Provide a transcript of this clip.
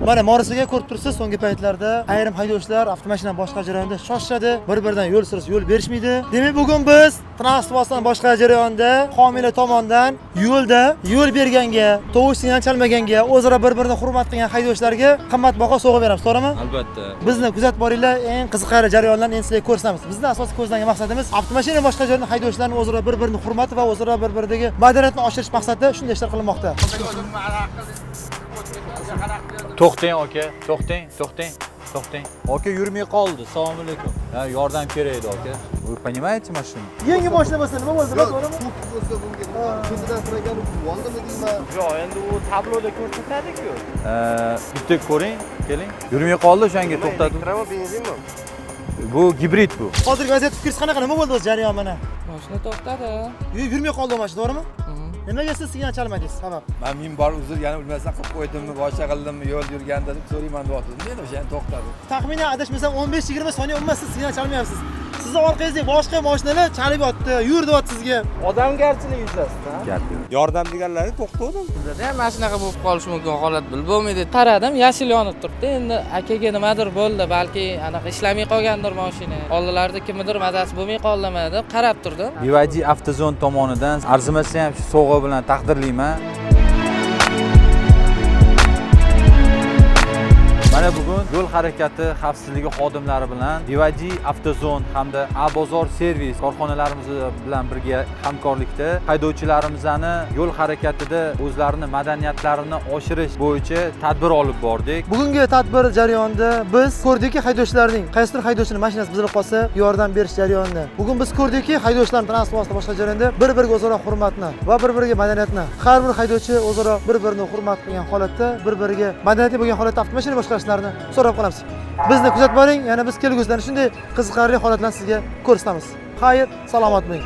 Mana Morisiga ko'rib tursiz, so'nggi paytlarda ayrim haydovchilar avtomashina boshqa jarayonda shoshadi, bir-biridan yo'l surasiz yo'l berishmaydi. Demak, bugun biz transport vositasi boshqa jarayonda homiylar tomonidan yo'lda yo'l berganga, tovush signal chalmaganga, o'zaro bir-birini hurmat qilgan haydovchilarga qimmatbaho sovg'a beramiz, to'g'rimi? Albatta. Bizni kuzatib boringlar, eng qiziqarli jarayonlarni endi sizlarga ko'rsatamiz. Bizning asosiy ko'zlangan maqsadimiz avtomashina boshqa jarayonda haydovchilarning o'zaro bir-birini hurmati va o'zaro bir-biridagi madaniyatni oshirish maqsadida shunday ishlar qilinmoqda. To'xtang aka, to'xtang. Aka yurmay qoldi. Assalomu alaykum. Ha, yordam kerak edi aka. Вы понимаете машину? Yangi mashina bo'lsa nima bo'ldi? To'g'rimi? Yo'q, endi u tabloda ko'rsatadi-ku. Bitta ko'ring, keling. Yurmay qoldi, o'shanga to'xtadim. Benzinmi? Bu gibrid bu. Hozirgi vaziyat fikringiz qanaqa? Nima bo'ldi o'zi jarayon mana? Mashina to'xtadi. Yurmay qoldi mashina, to'g'rimi? Nimaga siz signal chalmadingiz? Sabab. Men minbar uzr, yana bilmasam qilib qo'ydimmi, boshqa qildimmi, yo'l yurganda deb so'rayman deyaptim. Men o'shani to'xtadim. Taxminan adashmasam 15-20 soniya umuman siz signal chalmayapsiz. Sizni orqangizda boshqa mashinalar chalib yotdi, yur deyapti sizga. Odamgarchilik yuzasidan. Gap yo'q. Yordam deganlari to'xtadim. Bizda ham mana shunaqa bo'lib qolishi mumkin holat bilib bo'lmaydi. Qaradim, yashil yonib turibdi. Endi akaga nimadir bo'ldi, balki anaqa ishlamay qolgandir mashina. Oldinlarda kimnidir mazasi bo'lmay qoldimi deb qarab turdim. BYD Avtozon tomonidan arzimasa ham shu sovg'a bilan taqdirlayman. Mana bugun yo'l harakati xavfsizligi xodimlari bilan BYD Avtozon hamda A-Bozor servis korxonalarimiz bilan birga hamkorlikda haydovchilarimizni yo'l harakatida o'zlarini madaniyatlarini oshirish bo'yicha tadbir olib bordik. Bugungi tadbir jarayonida biz ko'rdikki, haydovchilarning qaysidir haydovchining mashinasi buzilib qolsa, yordam berish jarayonida. Bugun biz ko'rdikki, haydovchilarning transport vositasi boshqa jarayonda bir-biriga o'zaro hurmatni va bir-biriga madaniyatni, har bir haydovchi o'zaro bir-birini hurmat qilgan holatda, bir-biriga madaniyatli bo'lgan holatda avtomashina boshqarishlarni so'rab qolamiz. Bizni kuzatib boring, yana biz kelgusida shunday qiziqarli holatlarni sizga ko'rsatamiz. Xayr, salomat bo'ling.